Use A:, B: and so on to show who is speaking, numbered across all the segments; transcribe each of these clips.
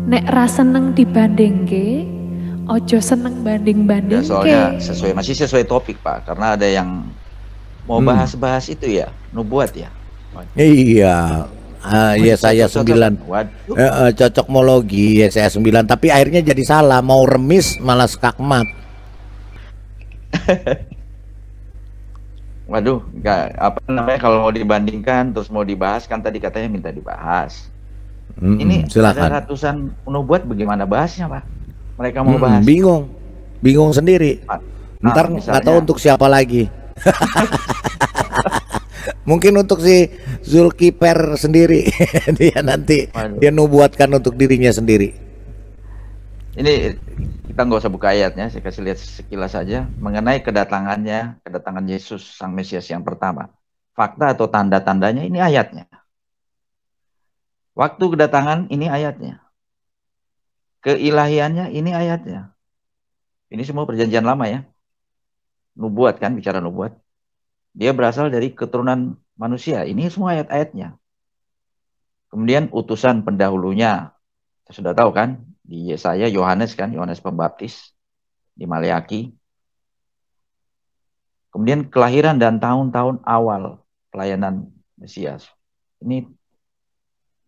A: Nek ra seneng dibandingke, ojo seneng
B: Ya,
A: banding-bandingke.
B: soalnya masih sesuai topik Pak, karena ada yang mau bahas-bahas itu ya, nubuat ya.
C: Iya, Yesaya 9,
B: Waduh.
C: cocokmologi Yesaya 9, tapi akhirnya jadi salah, mau remis malah skakmat.
B: Waduh, nggak apa namanya kalau mau dibandingkan terus mau dibahas kan tadi katanya minta dibahas. Ini
C: silakan.
B: ada ratusan nubuat, bagaimana bahasnya Pak? Mereka mau bahas.
C: Bingung sendiri. Ntar nggak tahu untuk siapa lagi. Mungkin untuk si Zulkifli sendiri. Dia nanti dia nubuatkan untuk dirinya sendiri.
B: Ini kita nggak usah buka ayatnya, saya kasih lihat sekilas saja mengenai kedatangan Yesus Sang Mesias yang pertama. Fakta atau tanda-tandanya ini ayatnya. Waktu kedatangan ini ayatnya. Keilahiannya ini ayatnya. Ini semua perjanjian lama ya. Nubuat kan, bicara nubuat. Dia berasal dari keturunan manusia. Ini semua ayat-ayatnya. Kemudian utusan pendahulunya. Kita sudah tahu kan, di Yesaya Yohanes kan, Yohanes Pembaptis. Di Maleaki. Kemudian kelahiran dan tahun-tahun awal pelayanan Mesias. Ini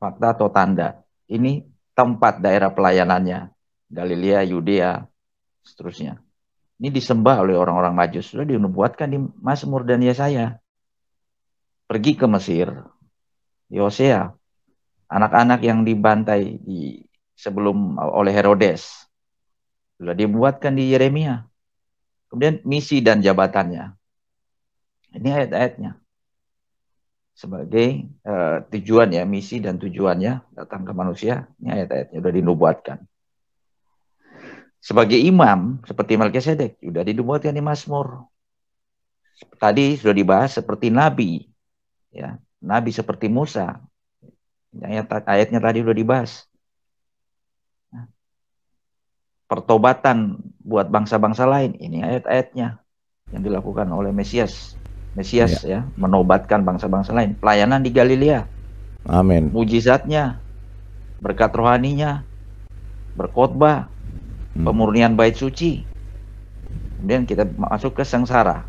B: fakta atau tanda. Ini tempat daerah pelayanannya. Galilea, Yudea, seterusnya. Ini disembah oleh orang-orang Majus. Sudah dinubuatkan di Mazmur dan Yesaya. Pergi ke Mesir. Di Hosea. Anak-anak yang dibantai sebelum oleh Herodes. Sudah dibuatkan di Yeremia. Kemudian misi dan jabatannya. Ini ayat-ayatnya. Sebagai tujuan ya, misi dan tujuannya datang ke manusia. Ini ayat-ayatnya sudah dinubuatkan. Sebagai imam seperti Melkisedek sudah dinubuatkan di Mazmur. Tadi sudah dibahas seperti nabi, ya, nabi seperti Musa. Ayatnya tadi sudah dibahas. Pertobatan buat bangsa-bangsa lain, ini ayat-ayatnya yang dilakukan oleh Mesias ya, menobatkan bangsa-bangsa lain. Pelayanan di Galilea.
C: Amin.
B: Mujizatnya, berkat rohaninya, berkhotbah, pemurnian bait suci. Kemudian kita masuk ke sengsara.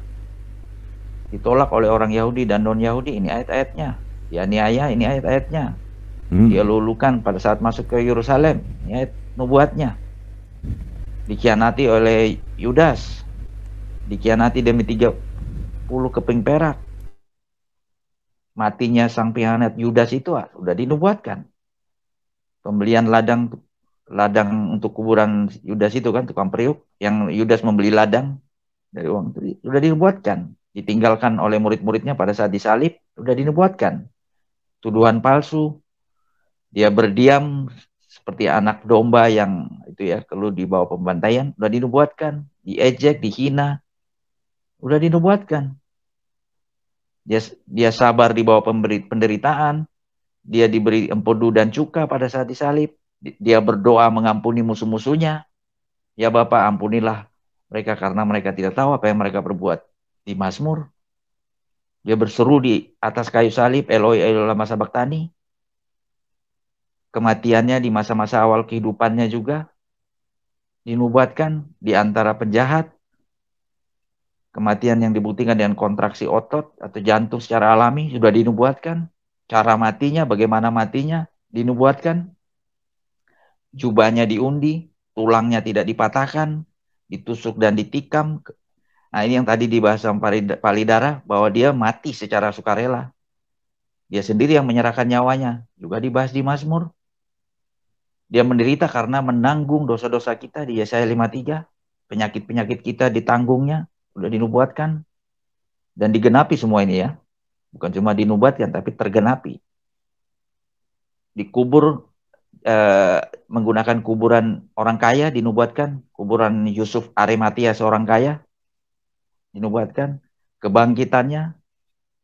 B: Ditolak oleh orang Yahudi dan non-Yahudi, ini ayat-ayatnya. Dianiaya, ini ayat-ayatnya. Dia lulukan pada saat masuk ke Yerusalem, ini ayat nubuatnya. Dikhianati oleh Yudas. Dikhianati demi 30 keping perak. Matinya sang pengkhianat Yudas itu sudah dinubuatkan. Pembelian ladang untuk kuburan Yudas itu kan, tukang periuk, yang Yudas membeli ladang dari uang itu sudah dinubuatkan. Ditinggalkan oleh murid-muridnya pada saat disalib, sudah dinubuatkan. Tuduhan palsu, dia berdiam seperti anak domba yang itu ya, keluh di bawah pembantaian, sudah dinubuatkan. Diejek, dihina, sudah dinubuatkan. Dia sabar di bawah penderitaan, dia diberi empedu dan cuka pada saat disalib. Dia berdoa mengampuni musuh-musuhnya. Ya Bapa, ampunilah mereka karena mereka tidak tahu apa yang mereka perbuat. Di Mazmur, dia berseru di atas kayu salib, Eloi Eloi lama sabachthani. Kematiannya di masa-masa awal kehidupannya juga dinubuatkan di antara penjahat. Kematian yang dibuktikan dengan kontraksi otot atau jantung secara alami sudah dinubuatkan. Cara matinya, bagaimana matinya, dinubuatkan. Jubahnya diundi, tulangnya tidak dipatahkan, ditusuk dan ditikam. Nah, ini yang tadi dibahas sama Palidara, bahwa dia mati secara sukarela. Dia sendiri yang menyerahkan nyawanya, juga dibahas di Mazmur. Dia menderita karena menanggung dosa-dosa kita di Yesaya 53. Penyakit-penyakit kita ditanggungnya, sudah dinubuatkan. Dan digenapi semua ini ya. Bukan cuma dinubuatkan, tapi tergenapi. Dikubur menggunakan kuburan orang kaya, dinubuatkan. Kuburan Yusuf Arimatia seorang kaya, dinubuatkan. Kebangkitannya,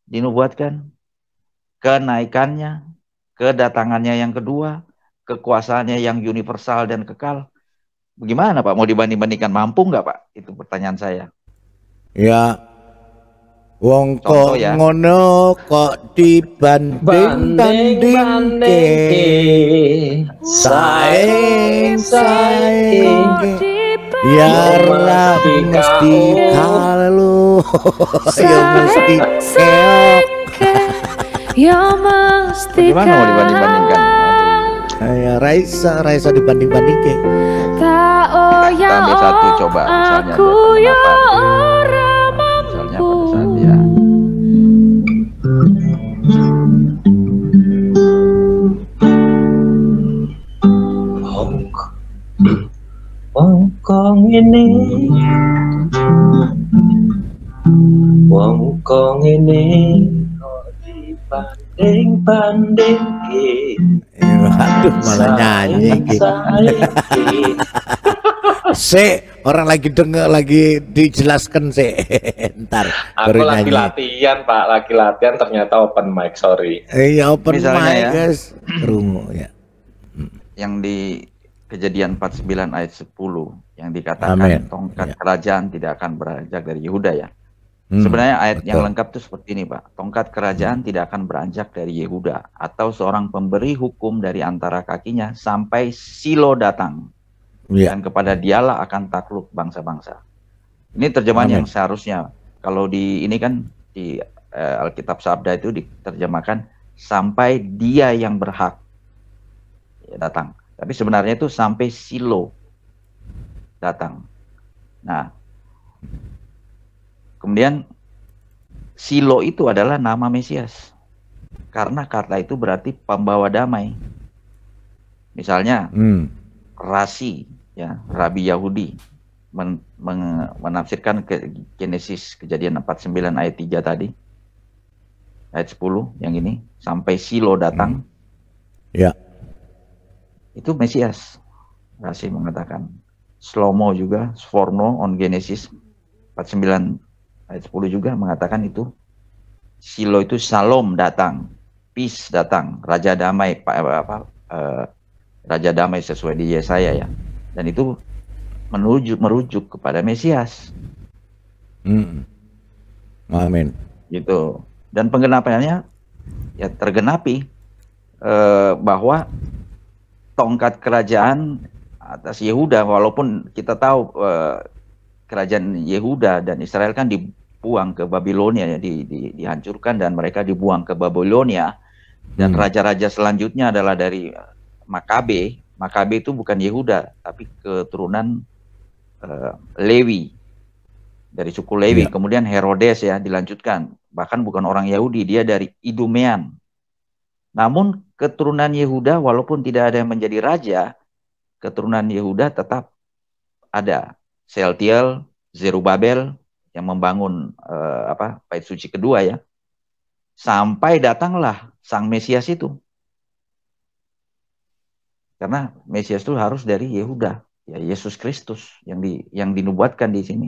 B: dinubuatkan. Kenaikannya, kedatangannya yang kedua, kekuasaannya yang universal dan kekal. Bagaimana Pak? Mau dibanding-bandingkan? Mampu nggak Pak? Itu pertanyaan saya.
C: Ya, wong kok
B: ya,
C: ngono kok dibanding-bandingke sae saiki ya ora mesti kalau ya mesti keok.
A: Ya mesti
B: Gimana mau dibanding-bandingkan?
C: Ya Raisa dibanding-bandingke.
B: Kita ambil satu coba misalnya
A: Aku ya
B: kenapa?
A: ora
B: Misalnya pada saat dia
D: Wong ini kok dibanding-banding
C: Aduh malah nyanyi gitu. Orang lagi denger, lagi dijelaskan ntar
D: Aku lagi latihan Pak, lagi latihan ternyata open mic, sorry.
C: Iya open
B: Misalnya
C: mic
B: ya.
C: guys. Rungu ya.
B: yang di Kejadian 49 ayat 10 yang dikatakan
C: Amin.
B: tongkat
C: Ya.
B: kerajaan tidak akan beranjak dari Yehuda ya. Sebenarnya ayat yang
C: betul.
B: lengkap itu seperti ini Pak. Tongkat kerajaan tidak akan beranjak dari Yehuda atau seorang pemberi hukum dari antara kakinya sampai Silo datang.
C: Ya.
B: Dan kepada dialah akan takluk bangsa-bangsa. Ini terjemahan
C: Amin.
B: yang seharusnya. Kalau di ini kan di Alkitab Sabda itu diterjemahkan sampai dia yang berhak ya, datang. Tapi sebenarnya itu sampai Silo datang. Nah, kemudian Silo itu adalah nama Mesias. Karena kata itu berarti pembawa damai. Misalnya Rasi, ya, Rabi Yahudi menafsirkan ke Genesis Kejadian 49 ayat 3 tadi. Ayat 10 yang ini sampai Silo datang.
C: Ya.
B: Itu Mesias. Rasi mengatakan. Slomo juga, Sforno on Genesis 49 ayat 10 juga mengatakan itu. Silo itu Shalom datang, peace datang, Raja Damai, Raja Damai sesuai di Yesaya ya. Dan itu merujuk kepada Mesias.
C: Amin.
B: Gitu. Dan penggenapannya ya tergenapi bahwa tongkat kerajaan atas Yehuda, walaupun kita tahu kerajaan Yehuda dan Israel kan dibuang ke Babilonia ya, dihancurkan dan mereka dibuang ke Babilonia, dan raja-raja selanjutnya adalah dari Makabe. Makabe itu bukan Yehuda tapi keturunan Lewi, dari suku Lewi.
C: Ya.
B: Kemudian Herodes ya dilanjutkan, bahkan bukan orang Yahudi, dia dari Idumean. Namun keturunan Yehuda walaupun tidak ada yang menjadi raja, keturunan Yehuda tetap ada. Sealtiel, Zerubabel yang membangun Bait Suci kedua ya. Sampai datanglah Sang Mesias itu. Karena Mesias itu harus dari Yehuda, ya Yesus Kristus yang dinubuatkan di sini.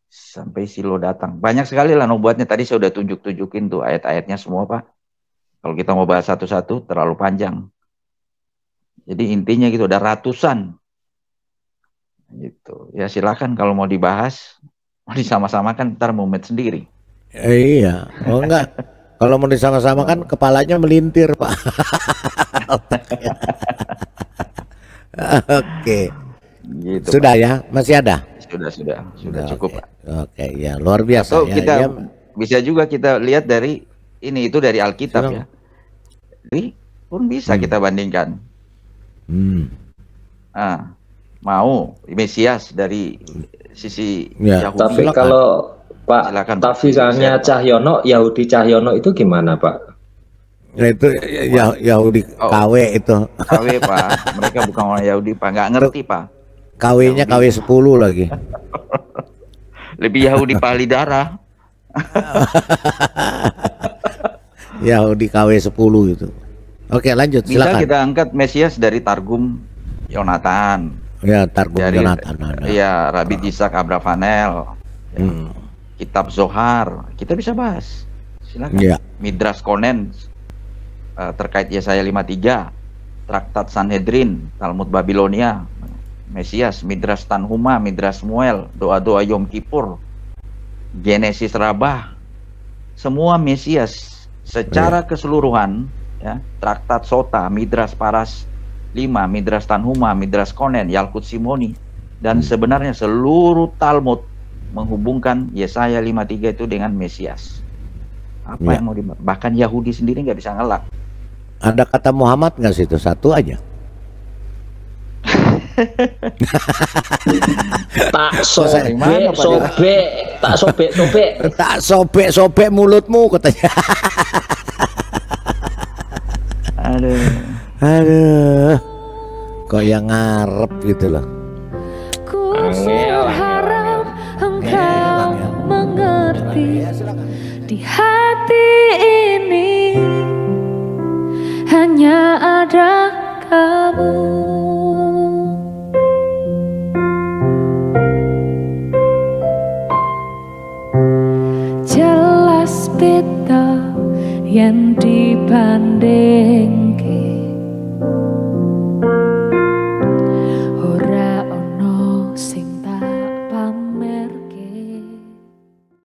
B: Sampai Silo datang. Banyak sekali lah nubuatnya, tadi saya udah tunjukin tuh ayat-ayatnya semua Pak. Kalau kita mau bahas satu-satu terlalu panjang. Jadi intinya gitu, ada ratusan. Gitu. Ya silakan kalau mau dibahas, mau disama-samakan ntar mumet sendiri.
C: Iya, oh enggak. Kalau mau disama-samakan kepalanya melintir, Pak. Oke.
B: Gitu,
C: Sudah Pak. Ya, masih ada?
B: Sudah cukup Pak.
C: Oke, ya luar biasa.
B: Atau
C: ya,
B: kita
C: ya.
B: bisa juga kita lihat dari ini, itu dari Alkitab ya. Jadi pun bisa kita bandingkan. Mau Mesias dari sisi
C: Ya,
B: Yahudi.
D: Tapi
C: silakan.
D: kalau Pak
B: Silakan, Pak.
D: tafsirannya
B: Silakan.
D: Cahyono, Yahudi Cahyono itu gimana Pak?
C: Ya, itu Yahudi KW itu.
B: KW Pak, mereka bukan orang Yahudi Pak, nggak ngerti Pak.
C: KW-nya KW 10 lagi.
B: Lebih Yahudi pali darah.
C: Yahudi KW 10 itu. Oke, lanjut
B: Bisa
C: silakan.
B: kita angkat Mesias dari Targum Yonatan.
C: Ya, Targum
B: Dari
C: Yonatan.
B: iya, Rabi Ishak Abravanel. Kitab Zohar, kita bisa bahas. Silakan.
C: Ya.
B: Midras Konen terkait Yesaya 53, Traktat Sanhedrin, Talmud Babilonia, Mesias, Midras Tanhuma, Midras Muel, doa-doa Yom Kippur, Genesis Rabah, semua Mesias secara keseluruhan ya, Traktat Sota, Midras Paras, 5 Midras Tanhuma, Midras Konen, Yalkut Simoni, dan sebenarnya seluruh Talmud menghubungkan Yesaya 53 itu dengan Mesias. Apa yang mau bahkan Yahudi sendiri nggak bisa ngelak.
C: Ada kata Muhammad nggak situ? Satu aja.
D: Tak sobek
C: mulutmu katanya. Aduh, kok yang ngarep gitu loh.
A: Ku harap engkau mengerti, di hati ini hanya ada kamu. Jelas beta yang dibanding